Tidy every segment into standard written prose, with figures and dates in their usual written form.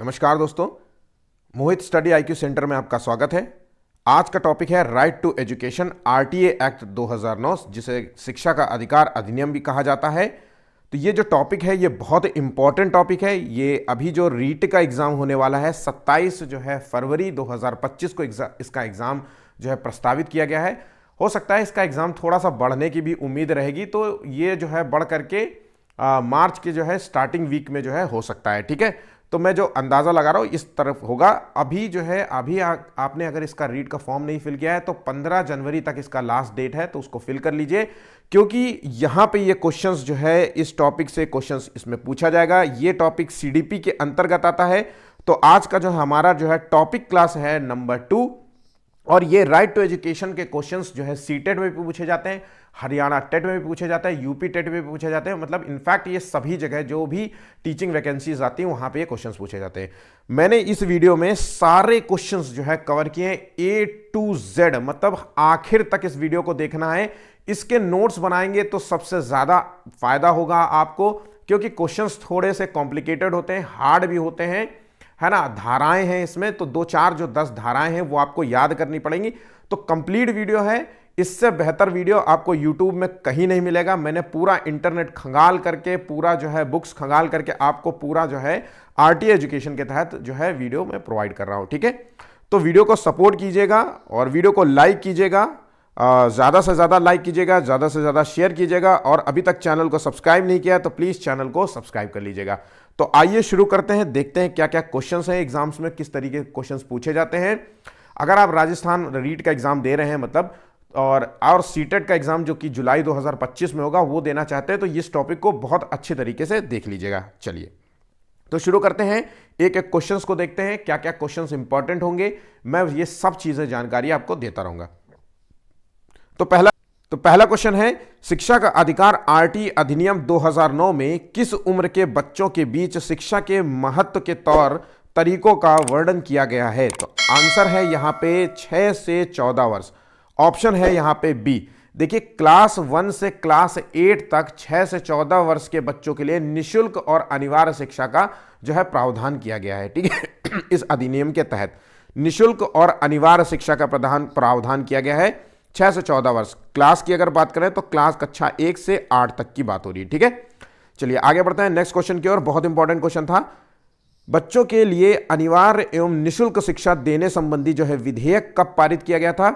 नमस्कार दोस्तों, मोहित study IQ centre में आपका स्वागत है। आज का टॉपिक है right to education RTA act 2009, जिसे शिक्षा का अधिकार अधिनियम भी कहा जाता है। तो ये जो टॉपिक है ये बहुत इंपॉर्टेंट टॉपिक है। ये अभी जो रीट का एग्ज़ाम होने वाला है 27 फरवरी 2025 को इसका एग्ज़ाम प्रस्तावित किया गया है। हो सकता है इसका एग्ज़ाम थोड़ा सा बढ़ने की भी उम्मीद रहेगी, तो ये बढ़ करके मार्च के स्टार्टिंग वीक में हो सकता है। ठीक है, तो मैं जो अंदाज़ा लगा रहा हूँ इस तरफ होगा। अभी आपने अगर इसका रीट का फॉर्म नहीं फिल किया है तो 15 जनवरी तक इसका लास्ट डेट है, तो उसको फिल कर लीजिए, क्योंकि यहाँ पे ये क्वेश्चंस इस टॉपिक से क्वेश्चंस इसमें पूछा जाएगा। ये टॉपिक सीडीपी के अंतर्गत आता है। तो आज का हमारा टॉपिक क्लास है नंबर 2, और ये राइट टू एजुकेशन के क्वेश्चंस सीटेट में भी पूछे जाते हैं, हरियाणा टेट में भी पूछे जाते हैं, यूपी टेट में भी पूछे जाते हैं। मतलब इनफैक्ट ये सभी जगह जो भी टीचिंग वैकेंसीज आती हैं वहां पे ये क्वेश्चंस पूछे जाते हैं। मैंने इस वीडियो में सारे क्वेश्चंस कवर किए हैं A to Z, मतलब आखिर तक इस वीडियो को देखना है। इसके नोट्स बनाएंगे तो सबसे ज्यादा फायदा होगा आपको, क्योंकि क्वेश्चंस थोड़े से कॉम्प्लिकेटेड होते हैं, हार्ड भी होते हैं, है ना। धाराएं हैं इसमें, तो 2-4 जो 10 धाराएं हैं वो आपको याद करनी पड़ेंगी। तो कंप्लीट वीडियो है, इससे बेहतर वीडियो आपको YouTube में कहीं नहीं मिलेगा। मैंने पूरा इंटरनेट खंगाल करके, पूरा बुक्स खंगाल करके आपको पूरा आरटीए एजुकेशन के तहत वीडियो में प्रोवाइड कर रहा हूं। ठीक है, तो वीडियो को सपोर्ट कीजिएगा और वीडियो को लाइक कीजिएगा, ज़्यादा से ज़्यादा लाइक कीजिएगा, ज़्यादा से ज़्यादा शेयर कीजिएगा, और अभी तक चैनल को सब्सक्राइब नहीं किया है तो प्लीज़ चैनल को सब्सक्राइब कर लीजिएगा। तो आइए शुरू करते हैं, देखते हैं क्या क्या क्वेश्चंस हैं एग्जाम्स में, किस तरीके के क्वेश्चंस पूछे जाते हैं। अगर आप राजस्थान रीट का एग्जाम दे रहे हैं मतलब, और सीटेट का एग्जाम जो कि जुलाई 2025 में होगा वो देना चाहते हैं, तो इस टॉपिक को बहुत अच्छे तरीके से देख लीजिएगा। चलिए तो शुरू करते हैं, एक एक क्वेश्चंस को देखते हैं, क्या क्या क्वेश्चंस इंपॉर्टेंट होंगे। मैं ये सब चीजें जानकारी आपको देता रहूंगा। तो पहला क्वेश्चन है, शिक्षा का अधिकार आरटी अधिनियम 2009 में किस उम्र के बच्चों के बीच शिक्षा के महत्व के तौर तरीकों का वर्णन किया गया है। तो आंसर है यहां पे 6 से 14 वर्ष। ऑप्शन है यहां पे बी। देखिए, क्लास 1 से क्लास 8 तक 6 से 14 वर्ष के बच्चों के लिए निशुल्क और अनिवार्य शिक्षा का प्रावधान किया गया है। ठीक है, इस अधिनियम के तहत निशुल्क और अनिवार्य शिक्षा का प्रावधान किया गया है 6 से 14 वर्ष। क्लास की अगर बात करें तो क्लास कक्षा 1 से 8 तक की बात हो रही है। ठीक है, चलिए आगे बढ़ते हैं नेक्स्ट क्वेश्चन की ओर। बहुत इंपॉर्टेंट क्वेश्चन था, बच्चों के लिए अनिवार्य एवं निशुल्क शिक्षा देने संबंधी विधेयक कब पारित किया गया था।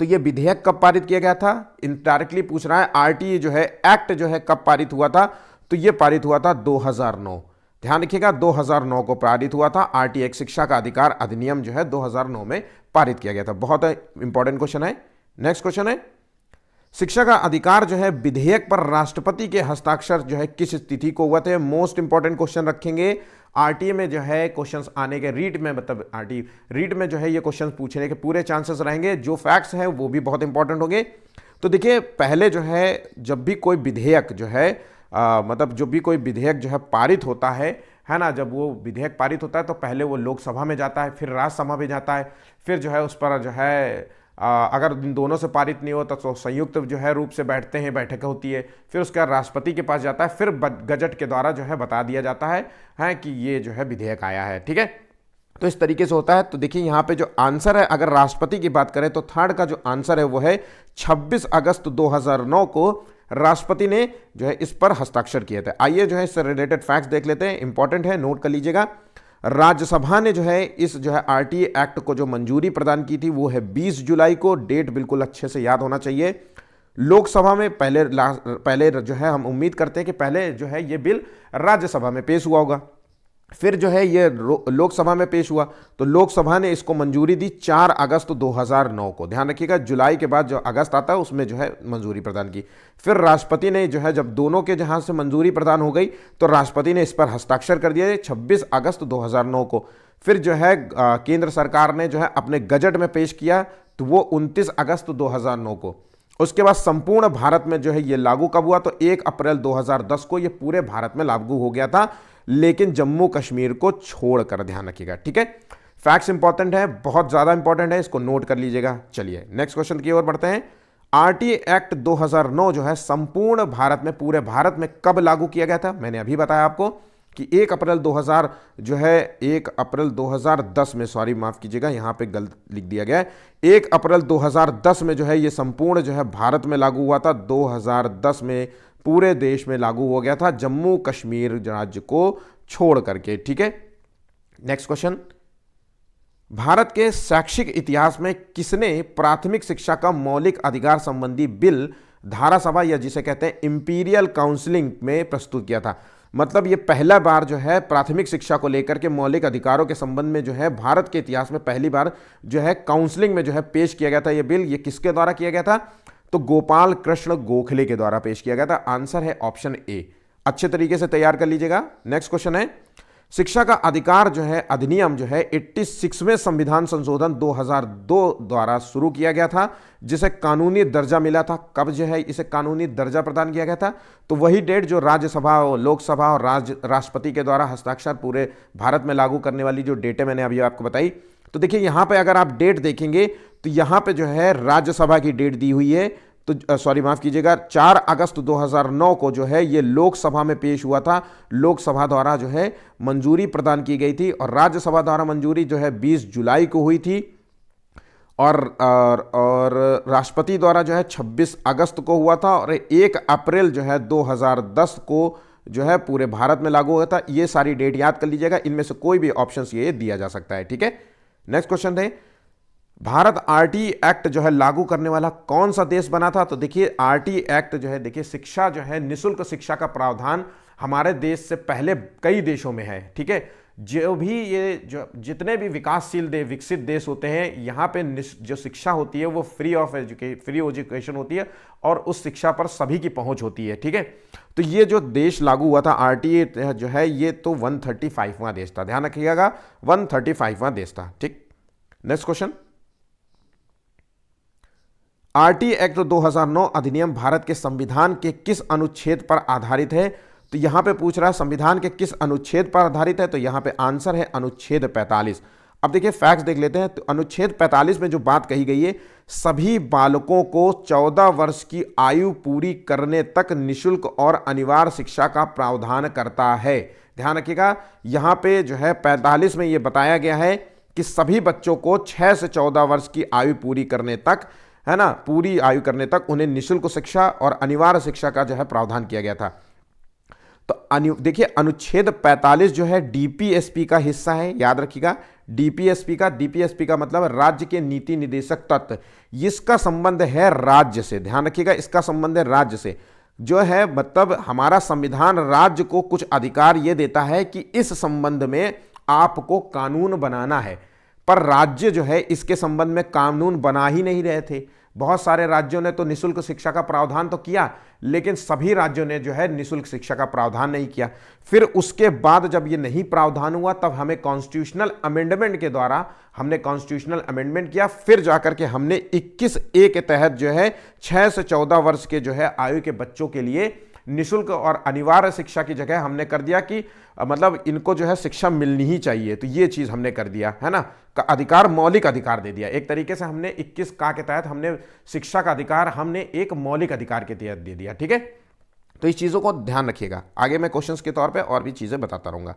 तो ये विधेयक कब पारित किया गया था, इनडायरेक्टली पूछ रहा है। आरटीए एक्ट कब पारित हुआ था, तो ये पारित हुआ था 2009। ध्यान रखिएगा, 2009 को पारित हुआ था। आरटीए एक्ट शिक्षा का अधिकार अधिनियम 2009 में पारित किया गया था। बहुत इंपॉर्टेंट क्वेश्चन है। नेक्स्ट क्वेश्चन है, शिक्षा का अधिकार विधेयक पर राष्ट्रपति के हस्ताक्षर किस तिथि को हुआ थे। मोस्ट इंपॉर्टेंट क्वेश्चन रखेंगे आरटीए में क्वेश्चन्स आने के रीट में, मतलब आरटी रीट में ये क्वेश्चन पूछने के पूरे चांसेस रहेंगे। जो फैक्ट्स हैं वो भी बहुत इंपॉर्टेंट होंगे। तो देखिए, पहले जब भी कोई विधेयक मतलब जो भी कोई विधेयक पारित होता है ना, जब वो विधेयक पारित होता है तो पहले वो लोकसभा में जाता है, फिर राज्यसभा में जाता है, फिर उस पर अगर इन दोनों से पारित नहीं होता तो संयुक्त रूप से बैठते हैं, बैठक होती है, फिर उसका राष्ट्रपति के पास जाता है, फिर गजट के द्वारा बता दिया जाता है कि ये विधेयक आया है। ठीक है, तो इस तरीके से होता है। तो देखिए यहाँ पे जो आंसर है, अगर राष्ट्रपति की बात करें तो थर्ड का जो आंसर है वो है 26 अगस्त 2009 को राष्ट्रपति ने इस पर हस्ताक्षर किए थे। आइए इससे रिलेटेड फैक्ट्स देख लेते हैं, इंपॉर्टेंट है, नोट कर लीजिएगा। राज्यसभा ने इस आरटीए एक्ट को जो मंजूरी प्रदान की थी वो है 20 जुलाई को। डेट बिल्कुल अच्छे से याद होना चाहिए। लोकसभा में पहले हम उम्मीद करते हैं कि पहले ये बिल राज्यसभा में पेश हुआ होगा, फिर ये लोकसभा में पेश हुआ, तो लोकसभा ने इसको मंजूरी दी 4 अगस्त 2009 को। ध्यान रखिएगा, जुलाई के बाद जो अगस्त आता है उसमें मंजूरी प्रदान की। फिर राष्ट्रपति ने जब दोनों के जहां से मंजूरी प्रदान हो गई तो राष्ट्रपति ने इस पर हस्ताक्षर कर दिया 26 अगस्त 2009 को। फिर केंद्र सरकार ने अपने गजट में पेश किया, तो वो 29 अगस्त 2009 को। उसके बाद संपूर्ण भारत में ये लागू कब हुआ, तो 1 अप्रैल 2010 को ये पूरे भारत में लागू हो गया था, लेकिन जम्मू कश्मीर को छोड़कर। ध्यान रखिएगा, ठीक है। फैक्ट्स इंपॉर्टेंट है, बहुत ज्यादा इंपॉर्टेंट है, इसको नोट कर लीजिएगा। चलिए नेक्स्ट क्वेश्चन की ओर बढ़ते हैं। आरटीए एक्ट 2009 संपूर्ण भारत में, पूरे भारत में कब लागू किया गया था। मैंने अभी बताया आपको कि 1 अप्रैल 2000 जो है 1 अप्रैल 2010 में, सॉरी माफ कीजिएगा यहाँ पे गलत लिख दिया गया है, 1 अप्रैल 2010 में जो है ये संपूर्ण जो है भारत में लागू हुआ था। 2010 में पूरे देश में लागू हो गया था, जम्मू कश्मीर राज्य को छोड़ करके। ठीक है, नेक्स्ट क्वेश्चन, भारत के शैक्षिक इतिहास में किसने प्राथमिक शिक्षा का मौलिक अधिकार संबंधी बिल धारा सभा या जिसे कहते हैं इंपीरियल काउंसिलिंग में प्रस्तुत किया था? मतलब ये पहला बार जो है प्राथमिक शिक्षा को लेकर के मौलिक अधिकारों के संबंध में जो है भारत के इतिहास में पहली बार जो है काउंसलिंग में जो है पेश किया गया था ये बिल। ये किसके द्वारा किया गया था? तो गोपाल कृष्ण गोखले के द्वारा पेश किया गया था। आंसर है ऑप्शन ए। अच्छे तरीके से तैयार कर लीजिएगा। नेक्स्ट क्वेश्चन है, शिक्षा का अधिकार जो है अधिनियम जो है 86वें संविधान संशोधन 2002 द्वारा शुरू किया गया था, जिसे कानूनी दर्जा मिला था। कब जो है इसे कानूनी दर्जा प्रदान किया गया था? तो वही डेट जो राज्यसभा, लोकसभा और राष्ट्रपति के द्वारा हस्ताक्षर पूरे भारत में लागू करने वाली जो डेटें मैंने अभी आपको बताई। तो देखिए यहां पे अगर आप डेट देखेंगे तो यहां पे जो है राज्यसभा की डेट दी हुई है, तो सॉरी माफ कीजिएगा, 4 अगस्त 2009 को जो है ये लोकसभा में पेश हुआ था। लोकसभा द्वारा जो है मंजूरी प्रदान की गई थी और राज्यसभा द्वारा मंजूरी जो है 20 जुलाई को हुई थी और राष्ट्रपति द्वारा जो है 26 अगस्त को हुआ था और 1 अप्रैल जो है 2010 को जो है पूरे भारत में लागू हुआ था। ये सारी डेट याद कर लीजिएगा, इनमें से कोई भी ऑप्शन ये दिया जा सकता है। ठीक है, नेक्स्ट क्वेश्चन है, भारत आरटी एक्ट जो है लागू करने वाला कौन सा देश बना था? तो देखिए आरटी एक्ट जो है, देखिए शिक्षा जो है निःशुल्क शिक्षा का प्रावधान हमारे देश से पहले कई देशों में है। ठीक है, जो भी ये जो जितने भी विकासशील विकसित देश होते हैं, यहाँ पे जो शिक्षा होती है वो फ्री एजुकेशन होती है और उस शिक्षा पर सभी की पहुंच होती है। ठीक है, तो ये जो देश लागू हुआ था आरटीए जो है ये तो 135वां देश था, ध्यान रखिएगा 135वां देश था। ठीक, नेक्स्ट क्वेश्चन, आरटी एक्ट 2009 अधिनियम भारत के संविधान के किस अनुच्छेद पर आधारित है? तो यहां पे पूछ रहा है संविधान के किस अनुच्छेद पर आधारित है, तो यहां पे आंसर है अनुच्छेद 45। अब देखिए फैक्ट्स देख लेते हैं। तो अनुच्छेद 45 में जो बात कही गई है, सभी बालकों को 14 वर्ष की आयु पूरी करने तक निःशुल्क और अनिवार्य शिक्षा का प्रावधान करता है। ध्यान रखिएगा, यहां पे जो है 45 में यह बताया गया है कि सभी बच्चों को 6 से 14 वर्ष की आयु पूरी करने तक, है ना, पूरी आयु करने तक उन्हें निःशुल्क शिक्षा और अनिवार्य शिक्षा का जो है प्रावधान किया गया था। तो देखिए अनुच्छेद 45 जो है डीपीएसपी का हिस्सा है, याद रखिएगा डीपीएसपी का मतलब राज्य के नीति निदेशक तत्व। इसका संबंध है राज्य से, ध्यान रखिएगा इसका संबंध है राज्य से। जो है मतलब हमारा संविधान राज्य को कुछ अधिकार यह देता है कि इस संबंध में आपको कानून बनाना है, पर राज्य जो है इसके संबंध में कानून बना ही नहीं रहे थे। बहुत सारे राज्यों ने तो निःशुल्क शिक्षा का प्रावधान तो किया, लेकिन सभी राज्यों ने जो है निःशुल्क शिक्षा का प्रावधान नहीं किया। फिर उसके बाद जब ये नहीं प्रावधान हुआ, तब हमें कॉन्स्टिट्यूशनल अमेंडमेंट के द्वारा हमने कॉन्स्टिट्यूशनल अमेंडमेंट किया। फिर जाकर के हमने 21A के तहत जो है 6 से 14 वर्ष के जो है आयु के बच्चों के लिए निःशुल्क और अनिवार्य शिक्षा की जगह हमने कर दिया कि मतलब इनको जो है शिक्षा मिलनी ही चाहिए। तो ये चीज हमने कर दिया, है ना, का अधिकार, मौलिक अधिकार दे दिया। एक तरीके से हमने 21 के तहत हमने शिक्षा का अधिकार हमने एक मौलिक अधिकार के तहत दे दिया। ठीक है, तो इस चीजों को ध्यान रखिएगा। आगे मैं क्वेश्चंस के तौर पे और भी चीजें बताता रहूंगा।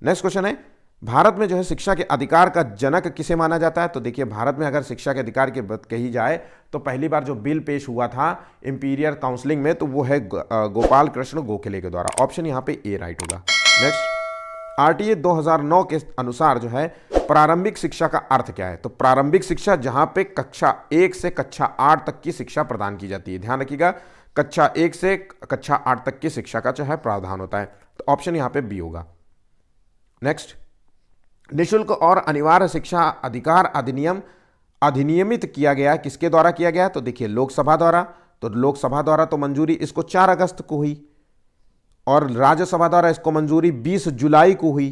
नेक्स्ट क्वेश्चन है, भारत में जो है शिक्षा के अधिकार का जनक किसे माना जाता है? तो देखिए भारत में अगर शिक्षा के अधिकार की बात कही जाए तो पहली बार जो बिल पेश हुआ था इंपीरियल काउंसिलिंग में, तो वो है गोपाल कृष्ण गोखले के द्वारा। ऑप्शन यहाँ पे ए राइट होगा। नेक्स्ट, आरटीए 2009 के अनुसार जो है प्रारंभिक शिक्षा का अर्थ क्या है? तो प्रारंभिक शिक्षा जहां पे कक्षा 1 से कक्षा 8 तक की शिक्षा प्रदान की जाती है। ध्यान रखिएगा कक्षा 1 से कक्षा 8 तक की शिक्षा का जो है प्रावधान होता है। तो ऑप्शन यहां पे बी होगा। नेक्स्ट, निःशुल्क और अनिवार्य शिक्षा अधिकार अधिनियम अधिनियमित किया गया, किसके द्वारा किया गया? तो देखिए लोकसभा द्वारा। तो लोकसभा द्वारा तो मंजूरी इसको 4 अगस्त को हुई और राज्यसभा द्वारा इसको मंजूरी 20 जुलाई को हुई।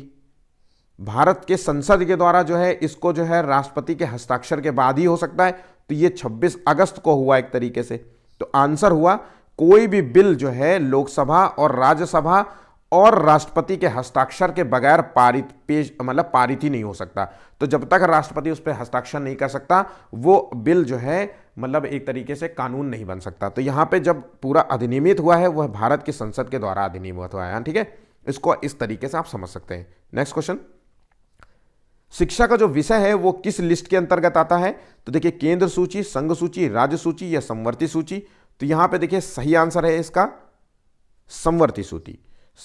भारत के संसद के द्वारा जो है इसको जो है राष्ट्रपति के हस्ताक्षर के बाद ही हो सकता है। तो ये 26 अगस्त को हुआ एक तरीके से। तो आंसर हुआ कोई भी बिल जो है लोकसभा और राज्यसभा और राष्ट्रपति के हस्ताक्षर के बगैर पारित ही नहीं हो सकता। तो जब तक राष्ट्रपति उस पर हस्ताक्षर नहीं कर सकता वो बिल जो है मतलब एक तरीके से कानून नहीं बन सकता। तो यहां पे जब पूरा अधिनियमित हुआ है वह भारत की संसद के द्वारा अधिनियमित हुआ है। ठीक है, इसको इस तरीके से आप समझ सकते हैं। नेक्स्ट क्वेश्चन, शिक्षा का जो विषय है वो किस लिस्ट के अंतर्गत आता है? तो देखिए केंद्र सूची, संघ सूची, राज्य सूची या समवर्ती सूची। तो यहां पे देखिए सही आंसर है इसका समवर्ती सूची।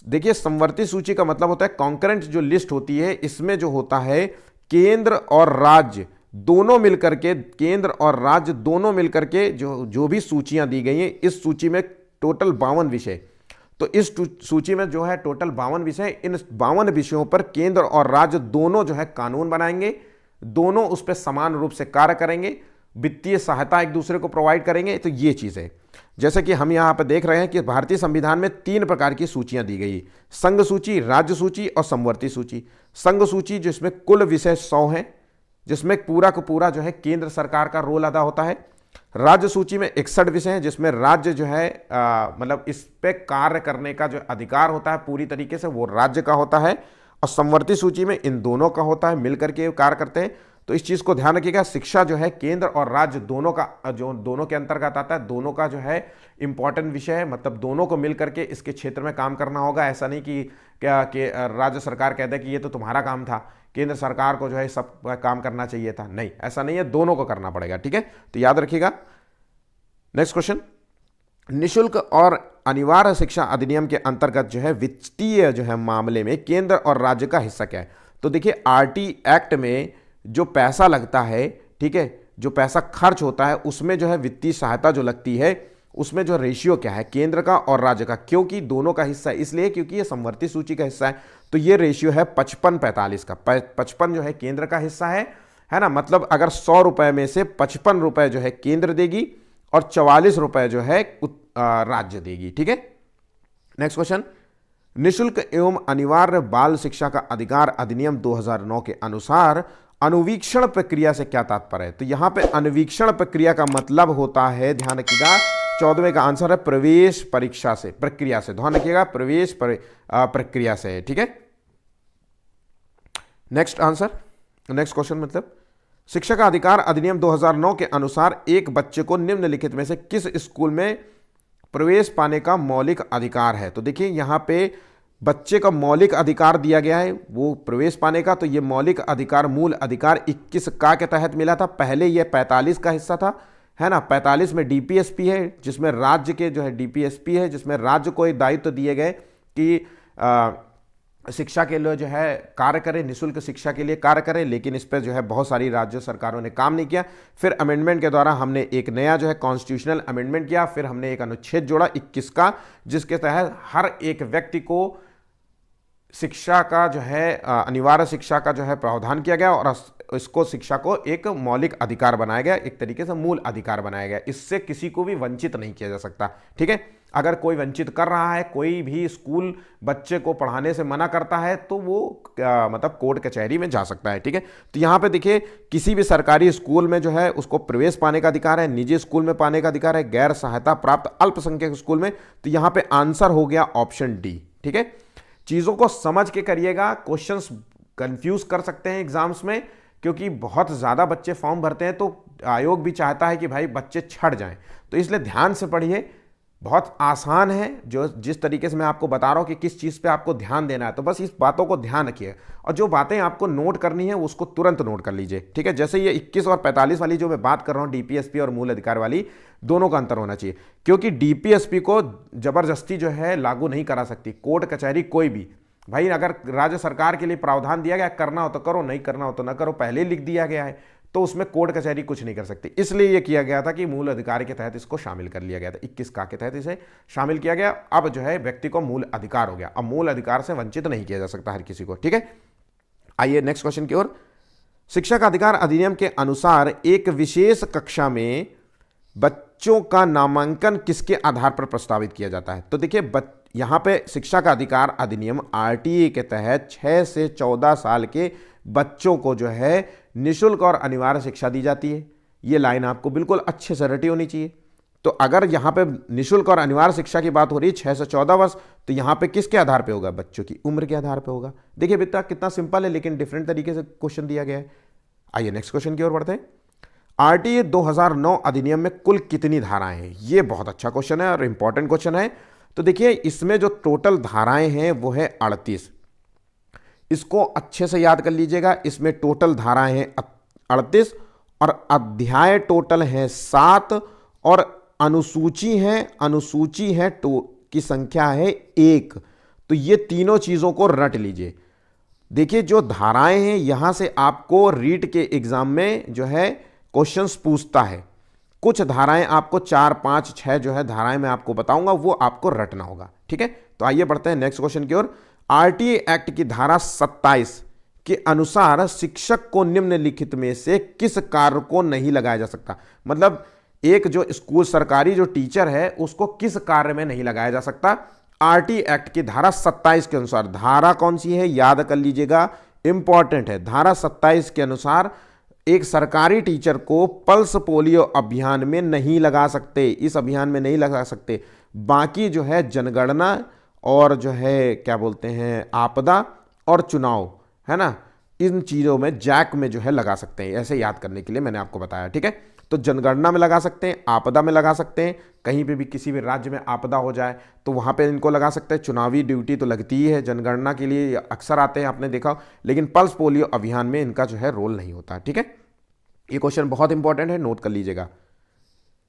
देखिए समवर्ती सूची का मतलब होता है कॉन्करेंट जो लिस्ट होती है, इसमें जो होता है केंद्र और राज्य दोनों मिलकर के, केंद्र और राज्य दोनों मिलकर के जो भी सूचियां दी गई हैं, इस सूची में टोटल 52 विषय। तो इस सूची में जो है टोटल 52 विषय, इन 52 विषयों पर केंद्र और राज्य दोनों जो है कानून बनाएंगे, दोनों उस पर समान रूप से कार्य करेंगे, वित्तीय सहायता एक दूसरे को प्रोवाइड करेंगे। तो ये चीज है। जैसे कि हम यहां पर देख रहे हैं कि भारतीय संविधान में 3 प्रकार की सूचियां दी गई, संघ सूची, राज्य सूची और समवर्ती सूची। संघ सूची जिसमें कुल विषय 100 हैं, जिसमें पूरा का पूरा जो है केंद्र सरकार का रोल अदा होता है। राज्य सूची में 61 विषय हैं, जिसमें राज्य जो है मतलब इस पे कार्य करने का जो अधिकार होता है पूरी तरीके से वो राज्य का होता है। और समवर्ती सूची में इन दोनों का होता है, मिलकर के कार्य करते हैं। तो इस चीज को ध्यान रखिएगा, शिक्षा जो है केंद्र और राज्य दोनों का, जो दोनों के अंतर्गत आता है, दोनों का जो है इंपॉर्टेंट विषय है। मतलब दोनों को मिलकर के इसके क्षेत्र में काम करना होगा। ऐसा नहीं कि क्या कि राज्य सरकार कहता है कि ये तो तुम्हारा काम था, केंद्र सरकार को जो है सब काम करना चाहिए था। नहीं, ऐसा नहीं है, दोनों को करना पड़ेगा। ठीक है, तो याद रखिएगा। नेक्स्ट क्वेश्चन, निशुल्क और अनिवार्य शिक्षा अधिनियम के अंतर्गत जो है वित्तीय जो है मामले में केंद्र और राज्य का हिस्सा क्या है? तो देखिए आरटी एक्ट में जो पैसा लगता है, ठीक है, जो पैसा खर्च होता है उसमें जो है वित्तीय सहायता जो लगती है उसमें जो रेशियो क्या है केंद्र का और राज्य का, क्योंकि दोनों का हिस्सा है, इसलिए क्योंकि ये समवर्ती सूची का हिस्सा है। तो ये रेशियो है 55-45 का। 55 जो है केंद्र का हिस्सा है ना। मतलब अगर 100 रुपए में से 55 रुपए जो है केंद्र देगी और 44 रुपए जो है राज्य देगी। ठीक है। नेक्स्ट क्वेश्चन, निशुल्क एवं अनिवार्य बाल शिक्षा का अधिकार अधिनियम 2009 के अनुसार अनुवीक्षण प्रक्रिया से क्या तात्पर्य है? तो यहां पे अनुवीक्षण प्रक्रिया का मतलब होता है, ध्यान रखिएगा, 14वें का आंसर है प्रवेश परीक्षा से, प्रक्रिया से। ध्यान रखिएगा, प्रवेश प्रक्रिया से है। ठीक है। नेक्स्ट आंसर, नेक्स्ट क्वेश्चन, मतलब शिक्षा का अधिकार अधिनियम 2009 के अनुसार एक बच्चे को निम्नलिखित में से किस स्कूल में प्रवेश पाने का मौलिक अधिकार है? तो देखिए यहां पे बच्चे का मौलिक अधिकार दिया गया है वो प्रवेश पाने का। तो ये मौलिक अधिकार मूल अधिकार 21 का के तहत मिला था। पहले ये 45 का हिस्सा था, है ना। 45 में डीपीएसपी है, जिसमें राज्य के जो है डीपीएसपी है, जिसमें राज्य को एक दायित्व दिए गए कि शिक्षा के लिए जो है कार्य करें, निःशुल्क शिक्षा के लिए कार्य करें। लेकिन इस पर जो है बहुत सारी राज्य सरकारों ने काम नहीं किया। फिर अमेंडमेंट के द्वारा हमने एक नया जो है कॉन्स्टिट्यूशनल अमेंडमेंट किया, फिर हमने एक अनुच्छेद जोड़ा 21 का, जिसके तहत हर एक व्यक्ति को शिक्षा का जो है अनिवार्य शिक्षा का जो है प्रावधान किया गया और इसको शिक्षा को एक मौलिक अधिकार बनाया गया, एक तरीके से मूल अधिकार बनाया गया। इससे किसी को भी वंचित नहीं किया जा सकता। ठीक है। अगर कोई वंचित कर रहा है, कोई भी स्कूल बच्चे को पढ़ाने से मना करता है, तो वो मतलब कोर्ट कचहरी में जा सकता है। ठीक है। तो यहाँ पे देखिए किसी भी सरकारी स्कूल में जो है उसको प्रवेश पाने का अधिकार है, निजी स्कूल में पाने का अधिकार है, गैर सहायता प्राप्त अल्पसंख्यक स्कूल में। तो यहाँ पे आंसर हो गया ऑप्शन डी। ठीक है। चीजों को समझ के करिएगा, क्वेश्चंस कंफ्यूज कर सकते हैं एग्जाम्स में, क्योंकि बहुत ज्यादा बच्चे फॉर्म भरते हैं तो आयोग भी चाहता है कि भाई बच्चे छट जाएं। तो इसलिए ध्यान से पढ़िए, बहुत आसान है जो जिस तरीके से मैं आपको बता रहा हूं कि किस चीज पे आपको ध्यान देना है। तो बस इस बातों को ध्यान रखिए और जो बातें आपको नोट करनी है उसको तुरंत नोट कर लीजिए। ठीक है। जैसे ये 21 और 45 वाली जो मैं बात कर रहा हूं, डीपीएसपी और मूल अधिकार वाली, दोनों का अंतर होना चाहिए, क्योंकि डीपीएसपी को जबरदस्ती जो है लागू नहीं करा सकती कोर्ट कचहरी कोई भी। भाई अगर राज्य सरकार के लिए प्रावधान दिया गया, करना हो तो करो, नहीं करना हो तो ना करो, पहले लिख दिया गया है, तो उसमें कोर्ट कचहरी कुछ नहीं कर सकती। इसलिए यह किया गया था कि मूल अधिकार के तहत इसको शामिल कर लिया गया था, 21 का के तहत इसे शामिल किया गया। अब जो है व्यक्ति को मूल अधिकार हो गया, अब मूल अधिकार से वंचित नहीं किया जा सकता हर किसी को। ठीक है। आइए नेक्स्ट क्वेश्चन की ओर। शिक्षा का अधिकार अधिनियम के अनुसार एक विशेष कक्षा में बच्चों का नामांकन किसके आधार पर प्रस्तावित किया जाता है? तो देखिए यहां पे शिक्षा का अधिकार अधिनियम आरटीए के तहत 6 से 14 साल के बच्चों को जो है निःशुल्क और अनिवार्य शिक्षा दी जाती है। ये लाइन आपको बिल्कुल अच्छे से रटी होनी चाहिए। तो अगर यहां पे निःशुल्क और अनिवार्य शिक्षा की बात हो रही है 6 से 14 वर्ष, तो यहां पे किसके आधार पे होगा? बच्चों की उम्र के आधार पे होगा। देखिए बेटा कितना सिंपल है, लेकिन डिफरेंट तरीके से क्वेश्चन दिया गया है। आइए नेक्स्ट क्वेश्चन की ओर बढ़ते हैं। आरटीए 2009 अधिनियम में कुल कितनी धाराएं हैं? ये बहुत अच्छा क्वेश्चन है और इंपॉर्टेंट क्वेश्चन है। तो देखिए इसमें जो टोटल धाराएं हैं वो है 38। इसको अच्छे से याद कर लीजिएगा। इसमें टोटल धाराएं हैं 38 और अध्याय टोटल है 7 और अनुसूची है की संख्या है 1। तो ये तीनों चीजों को रट लीजिए। देखिए जो धाराएं हैं यहां से आपको रीट के एग्जाम में जो है क्वेश्चंस पूछता है। कुछ धाराएं आपको 4, 5, 6 जो है धाराएं मैं आपको बताऊंगा वो आपको रटना होगा। ठीक है, तो आइए बढ़ते हैं नेक्स्ट क्वेश्चन की ओर। आरटीए एक्ट की धारा 27 के अनुसार शिक्षक को निम्नलिखित में से किस कार्य को नहीं लगाया जा सकता। मतलब एक जो स्कूल सरकारी जो टीचर है उसको किस कार्य में नहीं लगाया जा सकता। आरटी एक्ट की धारा 27 के अनुसार, धारा कौन सी है याद कर लीजिएगा, इंपॉर्टेंट है। धारा 27 के अनुसार एक सरकारी टीचर को पल्स पोलियो अभियान में नहीं लगा सकते, इस अभियान में नहीं लगा सकते। बाकी जो है जनगणना और जो है क्या बोलते हैं आपदा और चुनाव है ना, इन चीज़ों में जैक में जो है लगा सकते हैं। ऐसे याद करने के लिए मैंने आपको बताया। ठीक है, तो जनगणना में लगा सकते हैं, आपदा में लगा सकते हैं, कहीं पे भी किसी भी राज्य में आपदा हो जाए तो वहाँ पे इनको लगा सकते हैं। चुनावी ड्यूटी तो लगती ही है, जनगणना के लिए अक्सर आते हैं, आपने देखा। लेकिन पल्स पोलियो अभियान में इनका जो है रोल नहीं होता। ठीक है, ये क्वेश्चन बहुत इंपॉर्टेंट है, नोट कर लीजिएगा।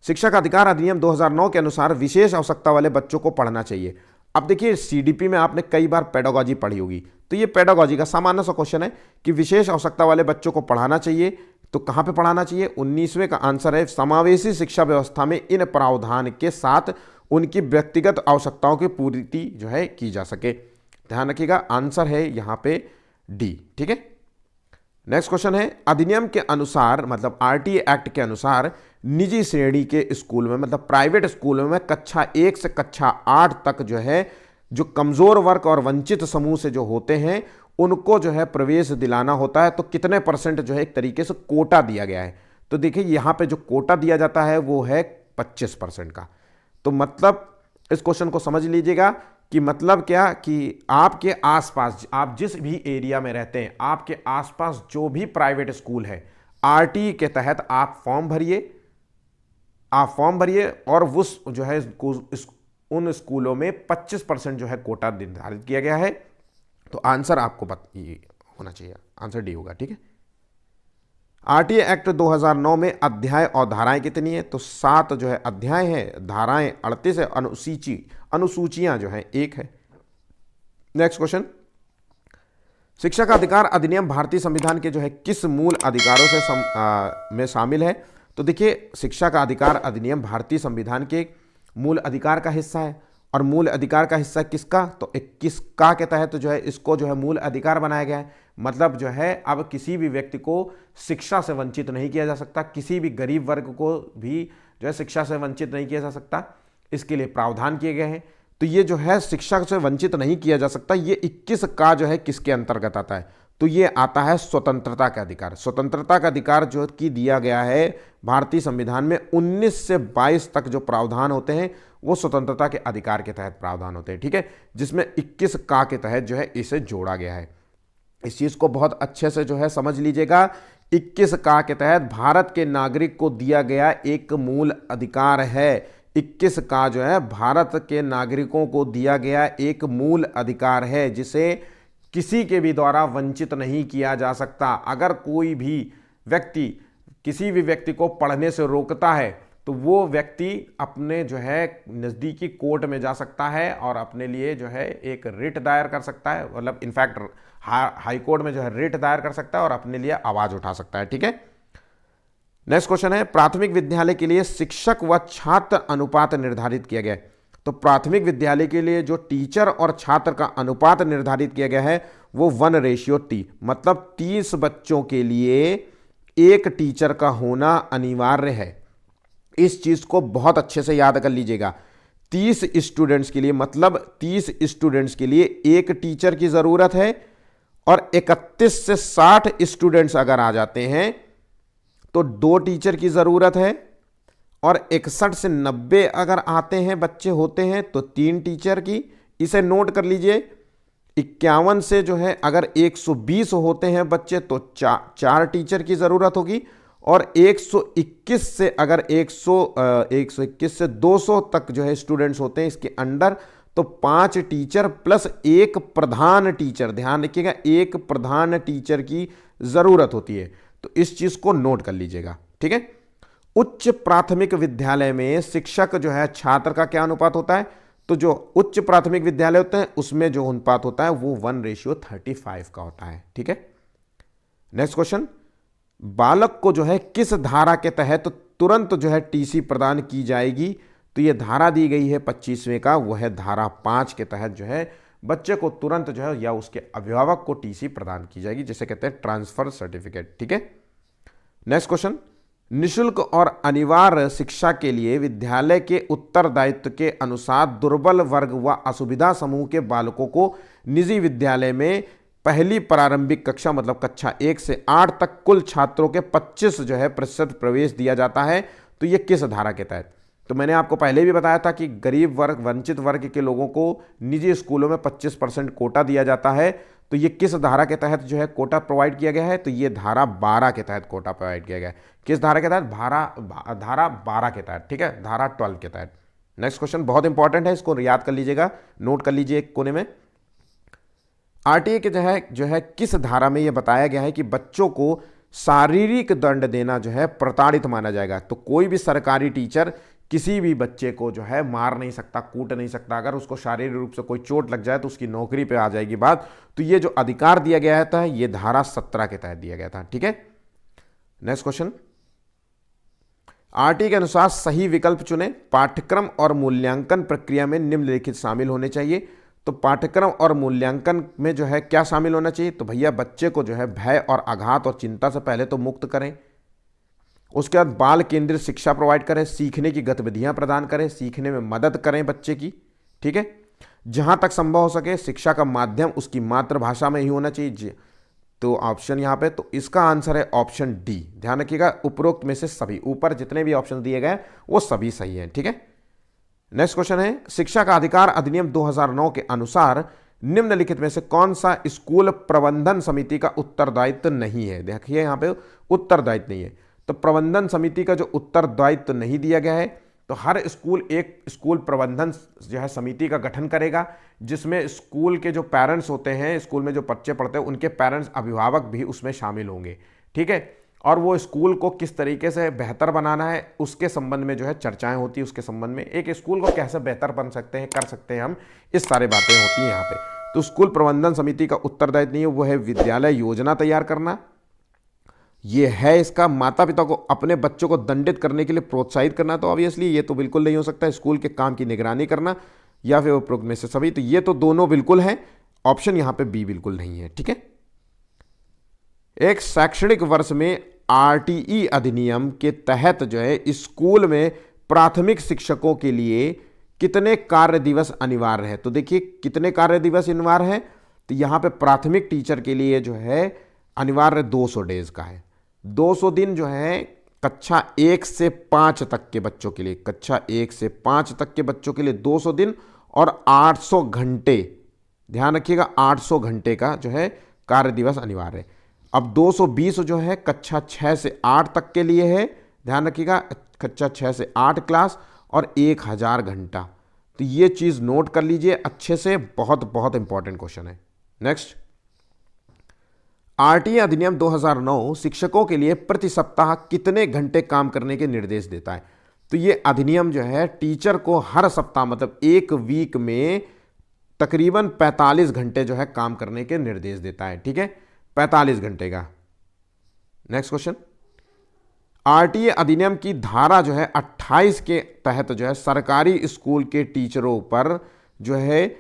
शिक्षक अधिकार अधिनियम 2009 के अनुसार विशेष आवश्यकता वाले बच्चों को पढ़ना चाहिए। अब देखिए सीडीपी में आपने कई बार पेडागोजी पढ़ी होगी, तो ये पेडागोजी का सामान्य सा क्वेश्चन है कि विशेष आवश्यकता वाले बच्चों को पढ़ाना चाहिए। तो कहां पे पढ़ाना चाहिए, 19वें का आंसर है समावेशी शिक्षा व्यवस्था में इन प्रावधान के साथ उनकी व्यक्तिगत आवश्यकताओं की पूर्ति जो है की जा सके। ध्यान रखिएगा, आंसर है यहां पे डी। ठीक है, नेक्स्ट क्वेश्चन है अधिनियम के अनुसार, मतलब आरटीए एक्ट के अनुसार निजी श्रेणी के स्कूल में, मतलब प्राइवेट स्कूलों में कक्षा 1 से कक्षा 8 तक जो है जो कमजोर वर्ग और वंचित समूह से जो होते हैं उनको जो है प्रवेश दिलाना होता है। तो कितने % जो है एक तरीके से कोटा दिया गया है। तो देखिए यहां पे जो कोटा दिया जाता है वो है 25% का। तो मतलब इस क्वेश्चन को समझ लीजिएगा कि मतलब क्या कि आपके आसपास, आप जिस भी एरिया में रहते हैं, आपके आसपास जो भी प्राइवेट स्कूल है, आरटी के तहत आप फॉर्म भरिए और उस जो है उन स्कूलों में 25% जो है कोटा निर्धारित किया गया है। तो आंसर आपको होना चाहिए, आंसर डी होगा। ठीक है, आरटीए एक्ट 2009 में अध्याय और धाराएं कितनी है, तो 7 जो है अध्याय है, धाराएं 38 है, अनुसूचियां जो है 1 है। नेक्स्ट क्वेश्चन, शिक्षा का अधिकार अधिनियम भारतीय संविधान के जो है किस मूल अधिकारों से में शामिल है। तो देखिए शिक्षा का अधिकार अधिनियम भारतीय संविधान के मूल अधिकार का हिस्सा है। और मूल अधिकार का हिस्सा किसका, तो 21 का के तहत जो है इसको जो है मूल अधिकार बनाया गया है। मतलब जो है अब किसी भी व्यक्ति को शिक्षा से वंचित नहीं किया जा सकता, किसी भी गरीब वर्ग को भी जो है शिक्षा से वंचित नहीं किया जा सकता, इसके लिए प्रावधान किए गए हैं। तो ये जो है शिक्षा से वंचित नहीं किया जा सकता, ये 21 का जो है किसके अंतर्गत आता है, तो ये आता है स्वतंत्रता का अधिकार। स्वतंत्रता का अधिकार जो कि दिया गया है भारतीय संविधान में 19 से 22 तक जो प्रावधान होते हैं वो स्वतंत्रता के अधिकार के तहत प्रावधान होते हैं। ठीक है, जिसमें 21 का के तहत जो है इसे जोड़ा गया है। इस चीज को बहुत अच्छे से जो है समझ लीजिएगा। 21 का के तहत भारत के नागरिक को दिया गया एक मूल अधिकार है। 21 का जो है भारत के नागरिकों को दिया गया एक मूल अधिकार है जिसे किसी के भी द्वारा वंचित नहीं किया जा सकता। अगर कोई भी व्यक्ति किसी भी व्यक्ति को पढ़ने से रोकता है तो वो व्यक्ति अपने जो है नज़दीकी कोर्ट में जा सकता है और अपने लिए जो है एक रिट दायर कर सकता है, मतलब इनफैक्ट हाई कोर्ट में जो है रिट दायर कर सकता है और अपने लिए आवाज उठा सकता है। ठीक है, नेक्स्ट क्वेश्चन है प्राथमिक विद्यालय के लिए शिक्षक व छात्र अनुपात निर्धारित किया गया है। तो प्राथमिक विद्यालय के लिए जो टीचर और छात्र का अनुपात निर्धारित किया गया है वो 1:T, मतलब 30 बच्चों के लिए एक टीचर का होना अनिवार्य है। इस चीज को बहुत अच्छे से याद कर लीजिएगा। 30 स्टूडेंट्स के लिए, मतलब 30 स्टूडेंट्स के लिए एक टीचर की जरूरत है और 31 से 60 स्टूडेंट्स अगर आ जाते हैं तो 2 टीचर की जरूरत है और 61 से 90 अगर आते हैं बच्चे होते हैं तो 3 टीचर की। इसे नोट कर लीजिए। 51 से जो है अगर 120 होते हैं बच्चे तो 4 टीचर की जरूरत होगी और 121 से अगर 121 से 200 तक जो है स्टूडेंट्स होते हैं इसके अंडर तो 5 टीचर प्लस 1 प्रधान टीचर, ध्यान रखिएगा, 1 प्रधान टीचर की जरूरत होती है। तो इस चीज को नोट कर लीजिएगा, ठीक है। उच्च प्राथमिक विद्यालय में शिक्षक जो है छात्र का क्या अनुपात होता है? तो जो उच्च प्राथमिक विद्यालय होते हैं उसमें जो अनुपात होता है वो 1:35 का होता है, ठीक है। नेक्स्ट क्वेश्चन, बालक को जो है किस धारा के तहत तुरंत जो है टीसी प्रदान की जाएगी? तो ये धारा दी गई है 25वें का, वह है धारा 5 के तहत जो है बच्चे को तुरंत जो है या उसके अभिभावक को टीसी प्रदान की जाएगी, जिसे कहते हैं ट्रांसफर सर्टिफिकेट, ठीक है। नेक्स्ट क्वेश्चन, निःशुल्क और अनिवार्य शिक्षा के लिए विद्यालय के उत्तरदायित्व के अनुसार दुर्बल वर्ग व असुविधा समूह के बालकों को निजी विद्यालय में पहली प्रारंभिक कक्षा मतलब कक्षा 1 से 8 तक कुल छात्रों के 25 जो है प्रतिशत प्रवेश दिया जाता है। तो ये किस धारा के तहत? तो मैंने आपको पहले भी बताया था कि गरीब वर्ग, वंचित वर्ग के लोगों को निजी स्कूलों में 25% कोटा दिया जाता है। तो ये किस धारा के तहत जो है कोटा प्रोवाइड किया गया है? तो ये धारा 12 के तहत कोटा प्रोवाइड किया गया है। किस धारा के तहत? धारा 12 के तहत, ठीक है, धारा 12 के तहत। नेक्स्ट क्वेश्चन बहुत इंपॉर्टेंट है, इसको याद कर लीजिएगा, नोट कर लीजिए एक कोने में। आरटीए के जो है किस धारा में यह बताया गया है कि बच्चों को शारीरिक दंड देना जो है प्रताड़ित माना जाएगा? तो कोई भी सरकारी टीचर किसी भी बच्चे को जो है मार नहीं सकता, कूट नहीं सकता। अगर उसको शारीरिक रूप से कोई चोट लग जाए तो उसकी नौकरी पे आ जाएगी बात। तो ये जो अधिकार दिया गया था ये धारा 17 के तहत दिया गया था, ठीक है। नेक्स्ट क्वेश्चन, आरटी के अनुसार सही विकल्प चुने। पाठ्यक्रम और मूल्यांकन प्रक्रिया में निम्नलिखित शामिल होने चाहिए। तो पाठ्यक्रम और मूल्यांकन में जो है क्या शामिल होना चाहिए? तो भैया बच्चे को जो है भय और आघात और चिंता से पहले तो मुक्त करें। उसके बाद बाल केंद्रित शिक्षा प्रोवाइड करें, सीखने की गतिविधियां प्रदान करें, सीखने में मदद करें बच्चे की, ठीक है। जहां तक संभव हो सके शिक्षा का माध्यम उसकी मातृभाषा में ही होना चाहिए। तो ऑप्शन यहां पे, तो इसका आंसर है ऑप्शन डी। ध्यान रखिएगा, उपरोक्त में से सभी, ऊपर जितने भी ऑप्शन दिए गए वो सभी सही हैं, ठीक है। नेक्स्ट क्वेश्चन है, शिक्षा का अधिकार अधिनियम 2009 के अनुसार निम्नलिखित में से कौन सा स्कूल प्रबंधन समिति का उत्तरदायित्व नहीं है? देखिए यहां पे उत्तरदायित्व नहीं है, तो प्रबंधन समिति का जो उत्तरदायित्व नहीं दिया गया है, तो हर स्कूल एक स्कूल प्रबंधन जो है समिति का गठन करेगा, जिसमें स्कूल के जो पेरेंट्स होते हैं, स्कूल में जो बच्चे पढ़ते हैं उनके पेरेंट्स, अभिभावक भी उसमें शामिल होंगे, ठीक है। और वो स्कूल को किस तरीके से बेहतर बनाना है उसके संबंध में जो है चर्चाएं होती है। उसके संबंध में एक स्कूल को कैसे बेहतर बन सकते हैं, कर सकते हैं हम, इस सारे बातें होती हैं यहाँ पे। तो स्कूल प्रबंधन समिति का उत्तरदायित्व नहीं है, वो है विद्यालय योजना तैयार करना। ये है इसका माता पिता को अपने बच्चों को दंडित करने के लिए प्रोत्साहित करना। तो ऑब्वियसली ये तो बिल्कुल नहीं हो सकता। स्कूल के काम की निगरानी करना या फिर उपरोक्त में से सभी, तो ये तो दोनों बिल्कुल हैं। ऑप्शन यहां पे बी बिल्कुल नहीं है, ठीक है। एक शैक्षणिक वर्ष में आरटीई अधिनियम के तहत जो है स्कूल में प्राथमिक शिक्षकों के लिए कितने कार्य दिवस अनिवार्य है? तो देखिए कितने कार्य दिवस अनिवार्य है, तो यहां पे प्राथमिक टीचर के लिए जो है अनिवार्य 200 डेज का है। 200 दिन जो है कक्षा 1 से 5 तक के बच्चों के लिए, कक्षा 1 से 5 तक के बच्चों के लिए 200 दिन और 800 घंटे, ध्यान रखिएगा 800 घंटे का जो है कार्य दिवस अनिवार्य है। अब 220 जो है कक्षा 6 से 8 तक के लिए है, ध्यान रखिएगा कक्षा 6 से 8 क्लास, और 1000 घंटा। तो ये चीज नोट कर लीजिए अच्छे से, बहुत बहुत इंपॉर्टेंट क्वेश्चन है। नेक्स्ट, आरटीई अधिनियम 2009 शिक्षकों के लिए प्रति सप्ताह कितने घंटे काम करने के निर्देश देता है? तो ये अधिनियम जो है टीचर को हर सप्ताह मतलब एक वीक में तकरीबन 45 घंटे जो है काम करने के निर्देश देता है, ठीक है, 45 घंटे का। नेक्स्ट क्वेश्चन, आरटीए अधिनियम की धारा जो है 28 के तहत जो है सरकारी स्कूल के टीचरों पर जो है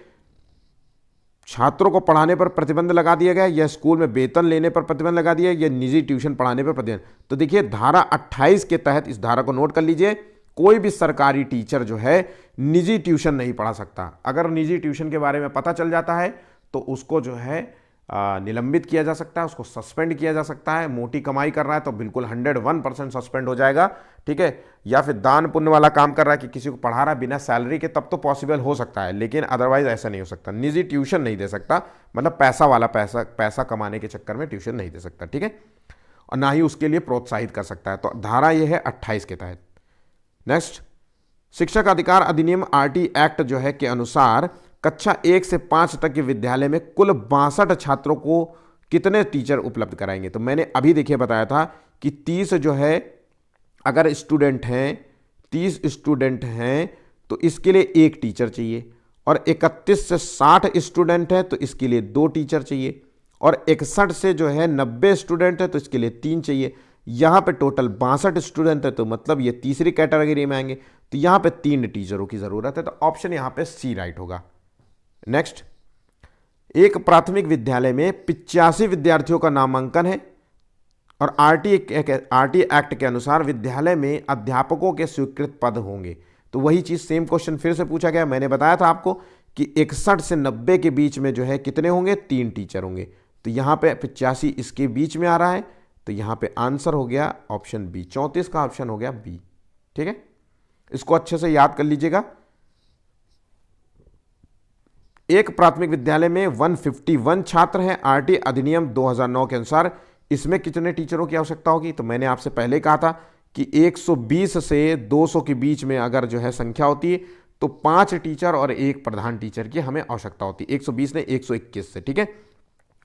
छात्रों को पढ़ाने पर प्रतिबंध लगा दिया गया, या स्कूल में वेतन लेने पर प्रतिबंध लगा दिया, या निजी ट्यूशन पढ़ाने पर प्रतिबंध। तो देखिए धारा 28 के तहत इस धारा को नोट कर लीजिए, कोई भी सरकारी टीचर जो है निजी ट्यूशन नहीं पढ़ा सकता। अगर निजी ट्यूशन के बारे में पता चल जाता है तो उसको जो है निलंबित किया जा सकता है, उसको सस्पेंड किया जा सकता है। मोटी कमाई कर रहा है तो बिल्कुल 101% सस्पेंड हो जाएगा, ठीक है। या फिर दान पुण्य वाला काम कर रहा है कि किसी को पढ़ा रहा है बिना सैलरी के, तब तो पॉसिबल हो सकता है, लेकिन अदरवाइज ऐसा नहीं हो सकता। निजी ट्यूशन नहीं दे सकता, मतलब पैसा वाला पैसा कमाने के चक्कर में ट्यूशन नहीं दे सकता, ठीक है, और ना ही उसके लिए प्रोत्साहित कर सकता है। तो धारा यह है 28 के तहत। नेक्स्ट, शिक्षक अधिकार अधिनियम आरटी एक्ट जो है के अनुसार कक्षा 1 से 5 तक के विद्यालय में कुल 62 छात्रों को कितने टीचर उपलब्ध कराएंगे? तो मैंने अभी देखिए बताया था कि 30 जो है अगर स्टूडेंट हैं, 30 स्टूडेंट हैं तो इसके लिए एक टीचर चाहिए, और 31 से 60 स्टूडेंट है तो इसके लिए 2 टीचर चाहिए, और 61 से जो है 90 स्टूडेंट है तो इसके लिए 3 चाहिए। यहाँ पे टोटल 62 स्टूडेंट है तो मतलब ये तीसरी कैटेगरी में आएंगे, तो यहाँ पे 3 टीचरों की जरूरत है, तो ऑप्शन यहाँ पे सी राइट होगा। नेक्स्ट, एक प्राथमिक विद्यालय में 85 विद्यार्थियों का नामांकन है और आरटीए एक्ट के अनुसार विद्यालय में अध्यापकों के स्वीकृत पद होंगे। तो वही चीज सेम क्वेश्चन फिर से पूछा गया। मैंने बताया था आपको कि 61 से 90 के बीच में जो है कितने होंगे? 3 टीचर होंगे। तो यहां पे 85 इसके बीच में आ रहा है, तो यहां पे आंसर हो गया ऑप्शन बी, 34 का ऑप्शन हो गया बी। ठीक है, इसको अच्छे से याद कर लीजिएगा। एक प्राथमिक विद्यालय में 151 छात्र हैं। आरटी अधिनियम 2009 के अनुसार इसमें कितने टीचरों की आवश्यकता होगी? तो मैंने आपसे पहले कहा था कि 120 से 200 के बीच में अगर जो है संख्या होती है तो 5 टीचर और 1 प्रधान टीचर की हमें आवश्यकता होती है। 120 ने 121 से, ठीक है,